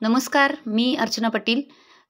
नमस्कार, मी अर्चना पाटील.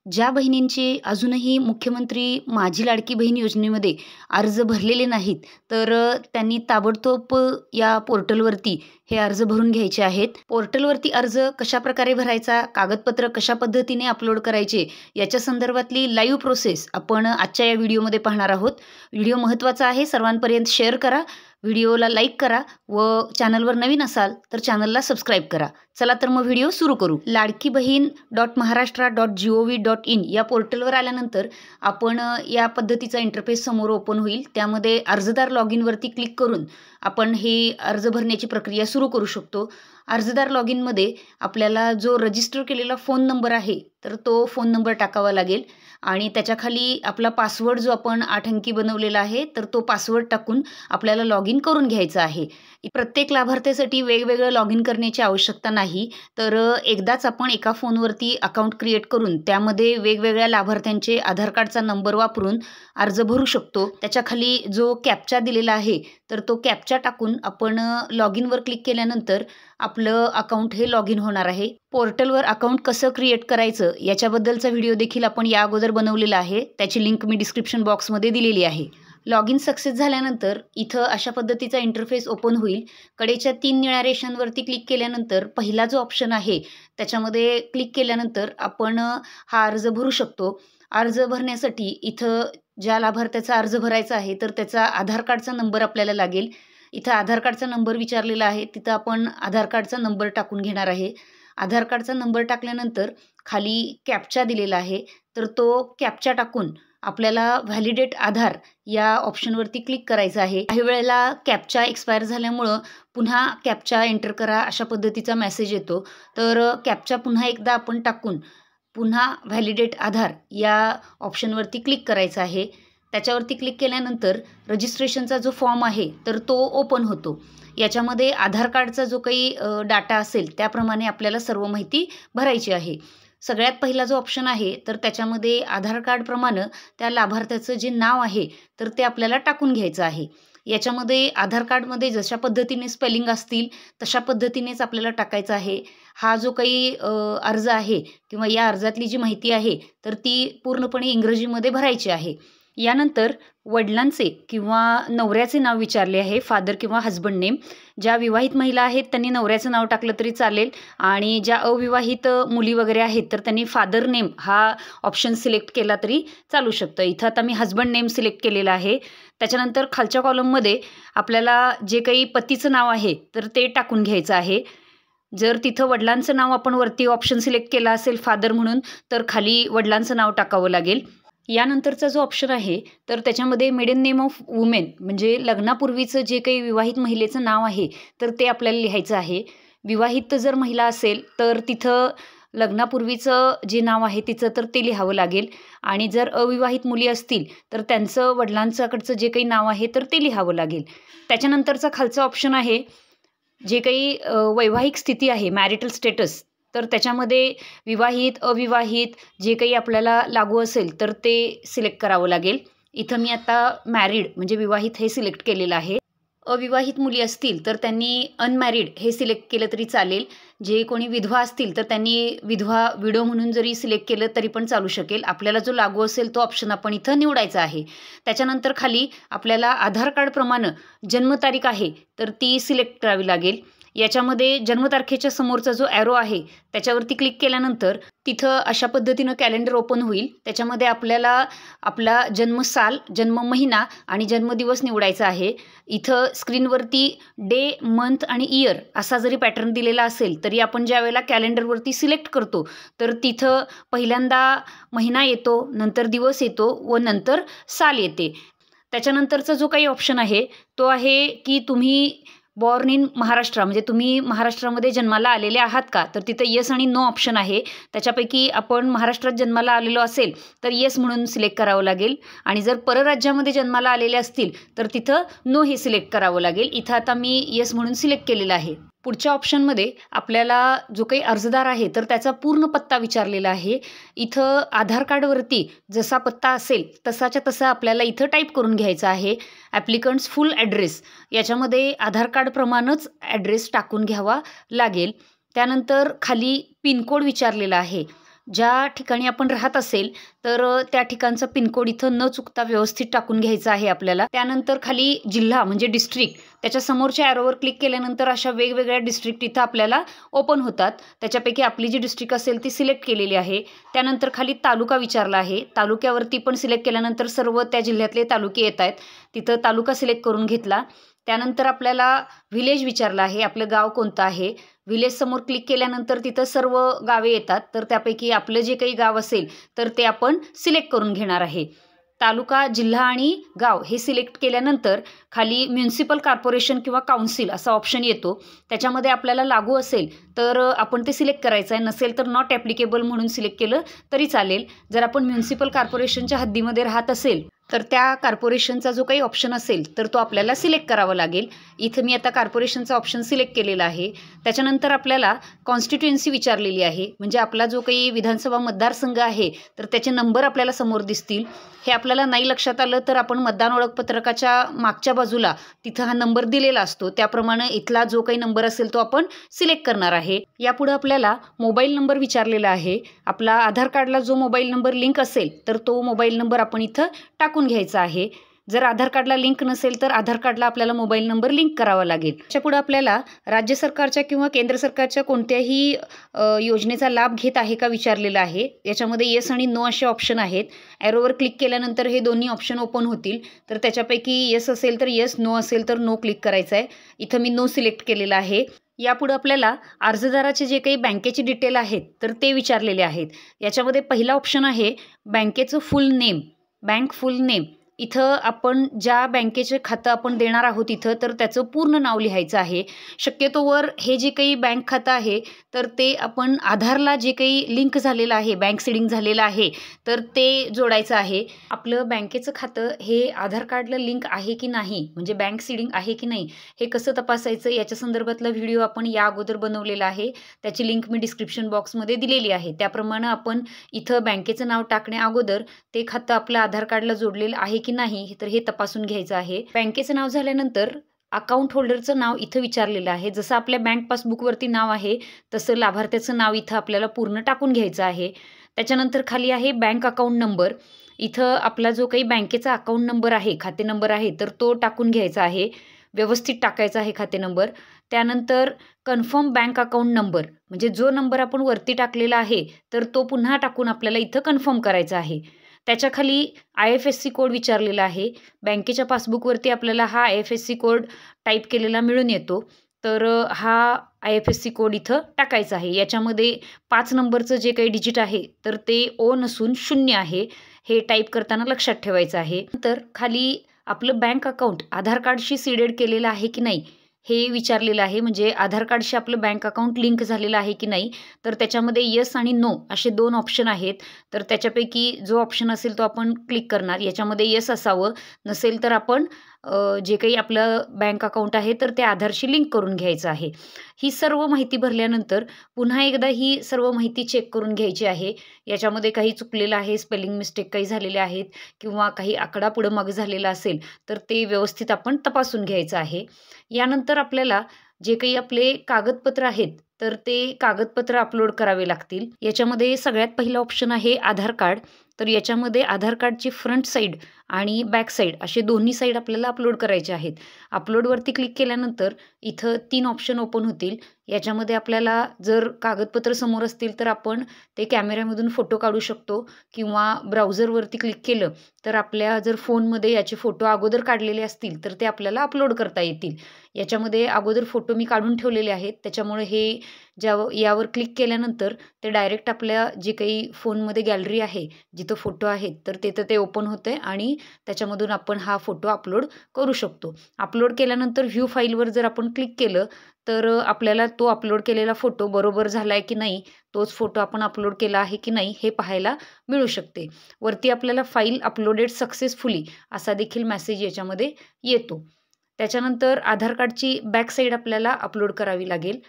ज्या बहिणींचे अजूनही मुख्यमंत्री माझी लाडकी बहीण योजनेमध्ये अर्ज भरलेले नाहीत, तर त्यांनी ताबडतोब या पोर्टलवरती हे अर्ज भरून घ्यायचे आहेत. पोर्टलवरती अर्ज कशाप्रकारे भरायचा, कागदपत्र कशा पद्धतीने अपलोड करायचे, याच्या संदर्भातली लाईव्ह प्रोसेस आपण आजच्या या व्हिडिओमध्ये पाहणार आहोत. व्हिडिओ महत्त्वाचा आहे, सर्वांपर्यंत शेअर करा, व्हिडिओला लाईक करा व चॅनलवर नवीन असाल तर चॅनलला सबस्क्राईब करा. चला तर मग व्हिडिओ सुरू करू. ladkibaheen.maharashtra.gov.in या पोर्टलवर आल्यानंतर आपण या पद्धतीचा इंटरफेस समोर ओपन होईल. त्यामध्ये अर्जदार लॉग इनवरती क्लिक करून आपण हे अर्ज भरण्याची प्रक्रिया सुरू करू शकतो. अर्जदार लॉग इनमध्ये आपल्याला जो रजिस्टर केलेला फोन नंबर आहे तर तो फोन नंबर टाकावा लागेल आणि त्याच्याखाली आपला पासवर्ड जो आपण 8 अंकी बनवलेला आहे तर तो पासवर्ड टाकून आपल्याला लॉग इन करून घ्यायचा आहे. प्रत्येक लाभार्थ्यासाठी वेगवेगळं लॉग इन करण्याची आवश्यकता नाही, तर एकदाच आपण एका फोनवरती अकाउंट क्रिएट करून त्यामध्ये वेगवेगळ्या लाभार्थ्यांचे आधार कार्डचा नंबर वापरून अर्ज भरू शकतो. त्याच्याखाली जो कॅप्चा दिलेला आहे तर तो कॅप्चा टाकून आपण लॉग इनवर क्लिक केल्यानंतर आपलं अकाउंट हे लॉग इन होणार आहे. पोर्टलवर अकाउंट कसं क्रिएट करायचं याच्याबद्दलचा व्हिडिओ देखील आपण या अगोदर बनवलेला आहे. त्याची लिंक मी डिस्क्रिप्शन बॉक्समध्ये दिलेली आहे. लॉग इन सक्सेस झाल्यानंतर इथं अशा पद्धतीचा इंटरफेस ओपन होईल. कडेच्या 3 निळ्या रेषांवरती क्लिक केल्यानंतर पहिला जो ऑप्शन आहे त्याच्यामध्ये क्लिक केल्यानंतर आपण हा अर्ज भरू शकतो. अर्ज भरण्यासाठी इथं ज्या लाभार्थ्याचा अर्ज भरायचा आहे तर त्याचा आधार कार्डचा नंबर आपल्याला लागेल. इथं आधार कार्डचा नंबर विचारलेला आहे, तिथं आपण आधार कार्डचा नंबर टाकून घेणार आहे. आधार कार्डचा नंबर टाकल्यानंतर खाली कॅप्चा दिलेला आहे तर तो कॅप्चा टाकून आपल्याला व्हॅलिडेट आधार या ऑप्शनवरती क्लिक करायचं आहे. काही वेळेला कॅप्चा एक्सपायर झाल्यामुळं पुन्हा कॅप्चा एंटर करा अशा पद्धतीचा मेसेज येतो, तर कॅप्चा पुन्हा एकदा आपण टाकून पुन्हा व्हॅलिडेट आधार या ऑप्शनवरती क्लिक करायचं आहे. त्याच्यावरती क्लिक केल्यानंतर रजिस्ट्रेशनचा जो फॉर्म आहे तर तो ओपन होतो. याच्यामध्ये आधार कार्डचा जो काही डाटा असेल त्याप्रमाणे आपल्याला सर्व माहिती भरायची आहे. सगळ्यात पहिला जो ऑप्शन आहे तर त्याच्यामध्ये आधार कार्डप्रमाणे त्या लाभार्थ्याचं जे नाव आहे तर ते आपल्याला टाकून घ्यायचं आहे. याच्यामध्ये आधार कार्डमध्ये जशा पद्धतीने स्पेलिंग असतील तशा पद्धतीनेच आपल्याला टाकायचं आहे. हा जो काही अर्ज आहे किंवा या अर्जातली जी माहिती आहे तर ती पूर्णपणे इंग्रजीमध्ये भरायची आहे. यानंतर वडिलांचे किंवा नवऱ्याचे नाव विचारले आहे, फादर किंवा हजबंड नेम. ज्या विवाहित महिला आहेत त्यांनी नवऱ्याचं नाव टाकलं तरी चालेल आणि ज्या अविवाहित मुली वगैरे आहेत तर त्यांनी फादर नेम हा ऑप्शन सिलेक्ट केला तरी चालू शकतं. इथं आता मी हजबंड नेम सिलेक्ट केलेला आहे. त्याच्यानंतर खालच्या कॉलममध्ये आपल्याला जे काही पतीचं नाव आहे तर ते टाकून घ्यायचं आहे. जर तिथं वडिलांचं नाव आपण वरती ऑप्शन सिलेक्ट केला असेल फादर म्हणून तर खाली वडिलांचं नाव टाकावं लागेल. यानंतरचा जो ऑप्शन आहे तर त्याच्यामध्ये मिडन नेम ऑफ वुमेन म्हणजे लग्नापूर्वीचं जे काही विवाहित महिलेचं नाव आहे तर ते आपल्याला लिहायचं आहे. विवाहित जर महिला असेल तर तिथं लग्नापूर्वीचं जे नाव आहे तिचं तर ते लिहावं लागेल आणि जर अविवाहित मुली असतील तर त्यांचं वडिलांच्याकडचं जे काही नाव आहे तर ते लिहावं लागेल. त्याच्यानंतरचा खालचा ऑप्शन आहे जे काही वैवाहिक स्थिती आहे मॅरिटल स्टेटस, तर त्याच्यामध्ये विवाहित अविवाहित जे काही आपल्याला लागू असेल तर ते सिलेक्ट करावं लागेल. इथं मी आता मॅरिड म्हणजे विवाहित हे सिलेक्ट केलेलं आहे. अविवाहित मुली असतील तर त्यांनी अनमॅरिड हे सिलेक्ट केलं तरी चालेल. जे कोणी विधवा असतील तर त्यांनी विडो म्हणून जरी सिलेक्ट केलं तरी पण चालू शकेल. आपल्याला जो लागू असेल तो ऑप्शन आपण इथं निवडायचा आहे. त्याच्यानंतर खाली आपल्याला आधार कार्डप्रमाणे जन्मतारीख आहे तर ती सिलेक्ट करावी लागेल. याच्यामध्ये जन्मतारखेच्या समोरचा जो ॲरो आहे त्याच्यावरती क्लिक केल्यानंतर तिथं अशा पद्धतीनं कॅलेंडर ओपन होईल. त्याच्यामध्ये आपल्याला आपला जन्मसाल, जन्म महिना आणि जन्मदिवस निवडायचा आहे. इथं स्क्रीनवरती डे, मंथ आणि इयर असा जरी पॅटर्न दिलेला असेल तरी आपण ज्या वेळेला कॅलेंडरवरती सिलेक्ट करतो तर तिथं पहिल्यांदा महिना येतो, नंतर दिवस येतो व नंतर साल येते. त्याच्यानंतरचा जो काही ऑप्शन आहे तो आहे की तुम्ही बॉर्न इन महाराष्ट्र म्हणजे तुम्ही महाराष्ट्रामध्ये जन्माला आलेले आहात का, तर तिथं येस आणि नो ऑप्शन आहे. त्याच्यापैकी आपण महाराष्ट्रात जन्माला आलेलो असेल तर येस म्हणून सिलेक्ट करावं लागेल आणि जर परराज्यामध्ये जन्माला आलेले असतील तर तिथं नो हे सिलेक्ट करावं लागेल. इथं आता मी येस म्हणून सिलेक्ट केलेलं आहे. पुढच्या ऑप्शनमध्ये आपल्याला जो काही अर्जदार आहे तर त्याचा पूर्ण पत्ता विचारलेला आहे. इथं आधार कार्डवरती जसा पत्ता असेल तसाच्या तसा आपल्याला इथं टाईप करून घ्यायचा आहे. ॲप्लिकंट्स फुल ॲड्रेस याच्यामध्ये आधार कार्डप्रमाणेच ॲड्रेस टाकून घ्यावा लागेल. त्यानंतर खाली पिनकोड विचारलेला आहे. ज्या ठिकाणी आपण राहत असेल तर त्या ठिकाणचा पिनकोड इथं न चुकता व्यवस्थित टाकून घ्यायचा आहे आपल्याला. त्यानंतर खाली जिल्हा म्हणजे डिस्ट्रिक्ट, त्याच्या समोरच्या ॲरोवर क्लिक केल्यानंतर अशा वेगवेगळ्या डिस्ट्रिक्ट इथं आपल्याला ओपन होतात. त्याच्यापैकी आपली जी डिस्ट्रिक्ट असेल ती सिलेक्ट केलेली आहे. त्यानंतर खाली तालुका विचारला आहे. तालुक्यावरती पण सिलेक्ट केल्यानंतर सर्व त्या जिल्ह्यातले तालुके येत आहेत. तिथं तालुका सिलेक्ट करून घेतला. त्यानंतर आपल्याला व्हिलेज विचारलं आहे, आपलं गाव कोणतं आहे. व्हिलेज समोर क्लिक केल्यानंतर तिथं सर्व गावे येतात. तर त्यापैकी आपलं जे काही गाव असेल तर ते आपण सिलेक्ट करून घेणार आहे. तालुका, जिल्हा आणि गाव हे सिलेक्ट केल्यानंतर खाली म्युन्सिपल कॉर्पोरेशन किंवा काउन्सिल असा ऑप्शन येतो. त्याच्यामध्ये आपल्याला लागू असेल तर आपण ते सिलेक्ट करायचं आहे, नसेल तर नॉट ॲप्लिकेबल म्हणून सिलेक्ट केलं तरी चालेल. जर आपण म्युन्सिपल कॉर्पोरेशनच्या हद्दीमध्ये राहत असेल तर त्या कॉर्पोरेशनचा जो काही ऑप्शन असेल तर तो आपल्याला सिलेक्ट करावा लागेल. इथं मी आता कॉर्पोरेशनचा ऑप्शन सिलेक्ट केलेला आहे. त्याच्यानंतर आपल्याला कॉन्स्टिट्युएन्सी विचारलेली आहे, म्हणजे आपला जो काही विधानसभा मतदारसंघ आहे तर त्याचे नंबर आपल्याला समोर दिसतील. हे आपल्याला नाही लक्षात आलं तर आपण मतदान ओळखपत्रकाच्या मागच्या बाजूला तिथं हा नंबर दिलेला असतो, त्याप्रमाणे इथला जो काही नंबर असेल तो आपण सिलेक्ट करणार आहे. यापुढे आपल्याला मोबाईल नंबर विचारलेला आहे. आपला आधार कार्डला जो मोबाईल नंबर लिंक असेल तर तो मोबाईल नंबर आपण इथं टाकून घ्यायचा आहे. जर आधार कार्डला लिंक नसेल तर आधार कार्डला आपल्याला मोबाईल नंबर लिंक करावा लागेल. त्याच्यापुढे आपल्याला राज्य सरकारच्या किंवा केंद्र सरकारच्या कोणत्याही योजनेचा लाभ घेत आहे का विचारलेला आहे. याच्यामध्ये येस आणि नो असे ऑप्शन आहेत. ॲरोवर क्लिक केल्यानंतर हे दोन्ही ऑप्शन ओपन होतील. तर त्याच्यापैकी येस असेल तर येस, नो असेल तर नो क्लिक करायचं आहे. इथं मी नो सिलेक्ट केलेलं आहे. यापुढे आपल्याला अर्जदाराचे जे काही बँकेचे डिटेल आहेत तर ते विचारलेले आहेत. याच्यामध्ये पहिला ऑप्शन आहे बँकेचं फुल नेम, बँक फुल नेम. इथं आपण ज्या बँकेचे खातं आपण देणार आहोत इथं तर त्याचं पूर्ण नाव लिहायचं आहे. शक्यतोवर हे जे काही बँक खातं आहे तर ते आपण आधारला जे काही लिंक झालेलं आहे, बँक सीडिंग झालेलं आहे तर ते जोडायचं आहे. आपलं बँकेचं खातं हे आधार कार्डला लिंक आहे की नाही, म्हणजे बँक सीडिंग आहे की नाही, हे कसं तपासायचं याच्या संदर्भातला व्हिडिओ आपण या अगोदर बनवलेला आहे. त्याची लिंक मी डिस्क्रिप्शन बॉक्समध्ये दिलेली आहे. त्याप्रमाणे आपण इथं बँकेचं नाव टाकण्या अगोदर ते खातं आपलं आधार कार्डला जोडलेलं आहे की नाही तर हे तपासून घ्यायचं आहे. बँकेचं नाव झाल्यानंतर अकाउंट होल्डरचं नाव इथं विचारलेलं आहे. जसं आपल्या बँक पासबुकवरती नाव आहे तसं लाभार्थ्याचं नाव इथं आपल्याला पूर्ण टाकून घ्यायचं आहे. त्याच्यानंतर खाली आहे बँक अकाउंट नंबर. इथं आपला जो काही बँकेचा अकाउंट नंबर आहे, खाते नंबर आहे तर तो टाकून घ्यायचा आहे. व्यवस्थित टाकायचा आहे खाते नंबर. त्यानंतर कन्फर्म बँक अकाउंट नंबर, म्हणजे जो नंबर आपण वरती टाकलेला आहे तर तो पुन्हा टाकून आपल्याला इथं कन्फर्म करायचा आहे. त्याच्या खाली IFSC कोड विचारलेला आहे. बँकेच्या पासबुकवरती आपल्याला हा IFSC कोड टाईप केलेला मिळून येतो. तर हा IFSC कोड इथं टाकायचा आहे. याच्यामध्ये 5 नंबरचं जे काही डिजिट आहे तर ते ओ नसून 0 आहे. हे टाईप करताना लक्षात ठेवायचं आहे. नंतर खाली आपलं बँक अकाउंट आधार कार्डशी सीडेड केलेलं आहे की नाही हे विचारलेलं आहे, म्हणजे आधार कार्डशी आपलं बँक अकाउंट लिंक झालेलं आहे की नाही. तर त्याच्यामध्ये येस आणि नो असे 2 ऑप्शन आहेत. तर त्याच्यापैकी जो ऑप्शन असेल तो आपण क्लिक करणार. याच्यामध्ये येस असावं, नसेल तर आपण जे काही आपलं बँक अकाउंट आहे तर ते आधारशी लिंक करून घ्यायचं आहे. ही सर्व माहिती भरल्यानंतर पुन्हा एकदा ही सर्व माहिती चेक करून घ्यायची आहे. याच्यामध्ये काही चुकलेलं आहे, स्पेलिंग मिस्टेक काही झालेले आहेत किंवा काही आकडा पुढं मागे झालेला असेल तर ते व्यवस्थित आपण तपासून घ्यायचं आहे. यानंतर आपल्याला जे काही आपले कागदपत्र आहेत तर ते कागदपत्र अपलोड करावे लागतील. याच्यामध्ये सगळ्यात पहिला ऑप्शन आहे आधार कार्ड. तर याच्यामध्ये आधार कार्डची फ्रंट साईड आणि बॅक साईड असे दोन्ही साईड आपल्याला अपलोड करायचे आहेत. अपलोडवरती क्लिक केल्यानंतर इथं 3 ऑप्शन ओपन होतील. याच्यामध्ये आपल्याला जर कागदपत्र समोर असतील तर आपण ते कॅमेऱ्यामधून फोटो काढू शकतो किंवा ब्राउझरवरती क्लिक केलं तर आपल्या जर फोनमध्ये याचे फोटो अगोदर काढलेले असतील तर ते आपल्याला अपलोड करता येतील. याच्यामध्ये अगोदर फोटो मी काढून ठेवलेले आहेत, त्याच्यामुळे हे यावर क्लिक केल्यानंतर ते डायरेक्ट आपल्या जे काही फोनमध्ये गॅलरी आहे, जिथं फोटो आहेत तर तिथं ते ओपन होतं आणि त्याच्यामधून आपण हा फोटो अपलोड करू शकतो. अपलोड केल्यानंतर व्ह्यू फाईलवर जर आपण क्लिक केलं तर आपल्याला तो अपलोड केलेला फोटो बरोबर झाला आहे की नाही, तोच फोटो आपण अपलोड केला आहे की नाही हे पाहायला मिळू शकते. वरती आपल्याला फाईल अपलोडेड सक्सेसफुली असा देखील मेसेज याच्यामध्ये येतो. त्याच्यानंतर आधार कार्डची बॅक साईड आपल्याला अपलोड करावी लागेल.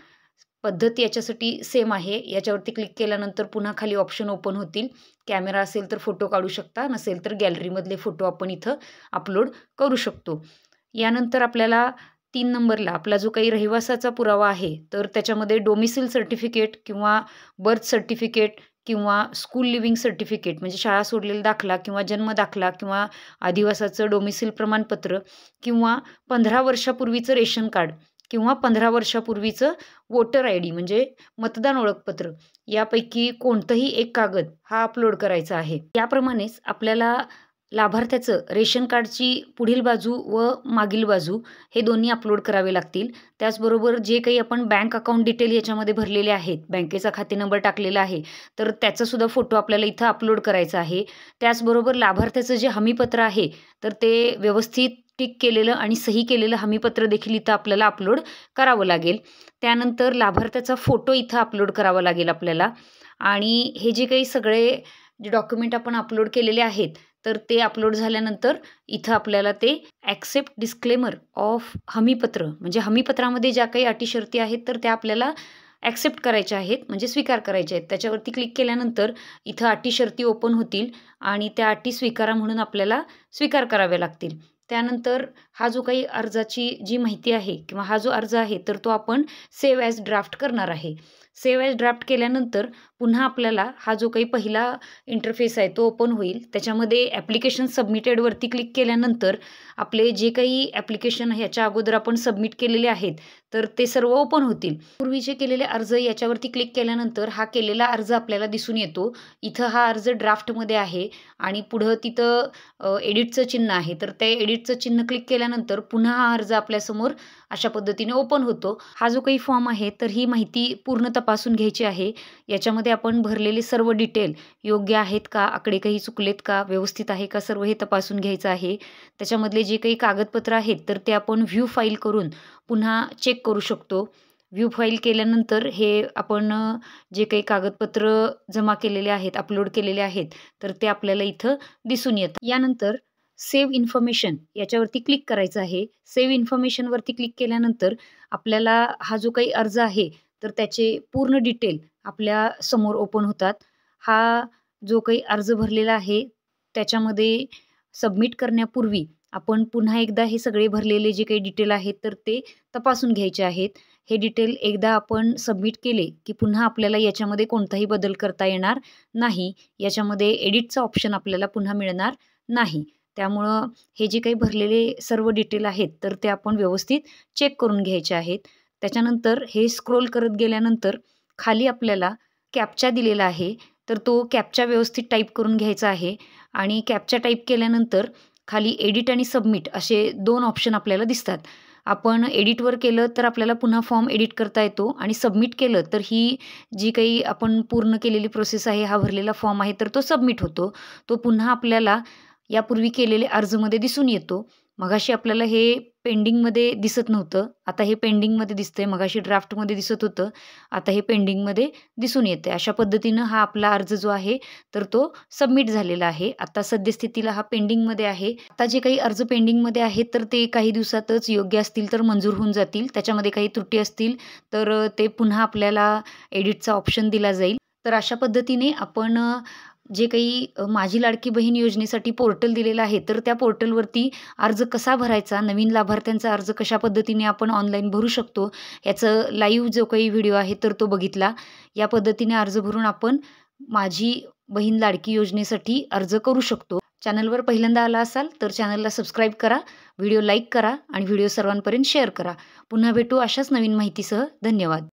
पद्धत याच्यासाठी सेम आहे. याच्यावरती क्लिक केल्यानंतर पुन्हा खाली ऑप्शन ओपन होतील. कॅमेरा असेल तर फोटो काढू शकता, नसेल तर गॅलरीमधले फोटो आपण इथं अपलोड करू शकतो. यानंतर आपल्याला 3 नंबरला आपला जो काही रहिवासाचा पुरावा आहे, तर त्याच्यामध्ये डोमिसाईल सर्टिफिकेट किंवा बर्थ सर्टिफिकेट किंवा स्कूल लिव्हिंग सर्टिफिकेट म्हणजे शाळा सोडलेला दाखला किंवा जन्म दाखला किंवा अधिवासाचं डोमिसाईल प्रमाणपत्र किंवा 15 वर्षापूर्वीचं रेशन कार्ड किंवा 15 वर्षापूर्वीचं वोटर आय-डी म्हणजे मतदान ओळखपत्र यापैकी कोणतंही एक कागद हा अपलोड करायचा आहे. याप्रमाणेच आपल्याला लाभार्थ्याचं रेशन कार्डची पुढील बाजू व मागील बाजू हे दोन्ही अपलोड करावे लागतील. त्याचबरोबर जे काही आपण बँक अकाउंट डिटेल याच्यामध्ये भरलेले आहेत, बँकेचा खाते नंबर टाकलेला आहे, तर त्याचासुद्धा फोटो आपल्याला इथं अपलोड करायचा आहे. त्याचबरोबर लाभार्थ्याचं जे हमीपत्र आहे, तर ते व्यवस्थित टिक केलेलं आणि सही केलेलं हमीपत्र देखील इथं आपल्याला अपलोड करावं लागेल. त्यानंतर लाभार्थ्याचा फोटो इथं अपलोड करावा लागेल आपल्याला आणि हे जे काही सगळे जे डॉक्युमेंट आपण अपलोड केलेले आहेत, तर ते अपलोड झाल्यानंतर इथं आपल्याला ते ॲक्सेप्ट डिस्क्लेमर ऑफ हमीपत्र म्हणजे हमीपत्रामध्ये ज्या काही अटी शर्ती आहेत, तर त्या आपल्याला ॲक्सेप्ट करायच्या आहेत म्हणजे स्वीकार करायच्या आहेत. त्याच्यावरती क्लिक केल्यानंतर इथं अटी शर्ती ओपन होतील आणि त्या अटी स्वीकारा म्हणून आपल्याला स्वीकार कराव्या लागतील. त्यानंतर हा जो काही अर्जाची जी माहिती आहे किंवा हा जो अर्ज आहे, तर तो आपण सेव्ह ॲज ड्राफ्ट करणार आहे. सेव्ह ॲज ड्राफ्ट केल्यानंतर पुन्हा आपल्याला हा जो काही पहिला इंटरफेस आहे तो ओपन होईल. त्याच्यामध्ये ॲप्लिकेशन सबमिटेडवरती क्लिक केल्यानंतर आपले जे काही ॲप्लिकेशन ह्याच्या अगोदर आपण सबमिट केलेले आहेत, तर ते सर्व ओपन होतील. पूर्वीचे केलेले अर्ज याच्यावरती क्लिक केल्यानंतर हा केलेला अर्ज आपल्याला दिसून येतो. इथं हा अर्ज ड्राफ्टमध्ये आहे आणि पुढं तिथं एडिटचं चिन्ह आहे. तर ते एडिटचं चिन्ह क्लिक केल्यानंतर पुन्हा हा अर्ज आपल्यासमोर अशा पद्धतीने ओपन होतो. हा जो काही फॉर्म आहे, तर ही माहिती पूर्ण तपासून घ्यायची आहे. याच्यामध्ये आपण भरलेले सर्व डिटेल योग्य आहेत का, आकडे काही चुकलेत का, व्यवस्थित आहे का, सर्व हे तपासून घ्यायचं आहे. त्याच्यामधले जे काही कागदपत्र आहेत, तर ते आपण व्ह्यू फाईल करून पुन्हा चेक करू शकतो. व्ह्यू फाईल केल्यानंतर हे आपण जे काही कागदपत्र जमा केलेले आहेत, अपलोड केलेले आहेत, तर ते आपल्याला इथं दिसून येतात. यानंतर सेव्ह इन्फॉर्मेशन याच्यावरती क्लिक करायचं आहे. सेव्ह इन्फॉर्मेशनवरती क्लिक केल्यानंतर आपल्याला हा जो काही अर्ज आहे, तर त्याचे पूर्ण डिटेल आपल्या समोर ओपन होतात. हा जो काही अर्ज भरलेला आहे, त्याच्यामध्ये सबमिट करण्यापूर्वी आपण पुन्हा एकदा हे सगळे भरलेले जे काही डिटेल आहेत, तर ते तपासून घ्यायचे आहेत. हे डिटेल एकदा आपण सबमिट केले, की पुन्हा आपल्याला याच्यामध्ये कोणताही बदल करता येणार नाही. याच्यामध्ये एडिटचा ऑप्शन आपल्याला पुन्हा मिळणार नाही. त्यामुळं हे जे काही भरलेले सर्व डिटेल आहेत, तर ते आपण व्यवस्थित चेक करून घ्यायचे आहेत. त्याच्यानंतर हे स्क्रोल करत गेल्यानंतर खाली आपल्याला कॅप्चा दिलेला आहे, तर तो कॅप्चा व्यवस्थित टाईप करून घ्यायचा आहे आणि कॅप्चा टाईप केल्यानंतर खाली एडिट आणि सबमिट असे 2 ऑप्शन आपल्याला दिसतात. आपण एडिटवर केलं तर आपल्याला पुन्हा फॉर्म एडिट करता येतो आणि सबमिट केलं तर ही जी काही आपण पूर्ण केलेली प्रोसेस आहे, हा भरलेला फॉर्म आहे, तर तो सबमिट होतो. तो पुन्हा आपल्याला यापूर्वी केलेले अर्जमध्ये दिसून येतो. मगाशी आपल्याला हे पेंडिंगमध्ये दिसत नव्हतं, आता हे पेंडिंगमध्ये दिसतंय. मगाशी ड्राफ्टमध्ये दिसत होतं, आता हे पेंडिंगमध्ये दिसून येतंय. अशा पद्धतीनं हा आपला अर्ज जो आहे, तर तो सबमिट झालेला आहे. आता सद्यस्थितीला हा पेंडिंगमध्ये आहे. आता जे काही अर्ज पेंडिंगमध्ये आहेत, तर ते काही दिवसातच योग्य असतील तर मंजूर होऊन जातील. त्याच्यामध्ये काही त्रुटी असतील तर ते पुन्हा आपल्याला एडिटचा ऑप्शन दिला जाईल. तर अशा पद्धतीने आपण जे काही माझी लाडकी बहीण योजनेसाठी पोर्टल दिलेलं आहे, तर त्या पोर्टलवरती अर्ज कसा भरायचा, नवीन लाभार्थ्यांचा अर्ज कशा पद्धतीने आपण ऑनलाईन भरू शकतो, याचं लाईव्ह जो काही व्हिडिओ आहे, तर तो बघितला. या पद्धतीने अर्ज भरून आपण माझी बहीण लाडकी योजनेसाठी अर्ज करू शकतो. चॅनलवर पहिल्यांदा आला असाल तर चॅनलला सबस्क्राईब करा, व्हिडिओ लाईक करा आणि व्हिडिओ सर्वांपर्यंत शेअर करा. पुन्हा भेटू अशाच नवीन माहितीसह. धन्यवाद.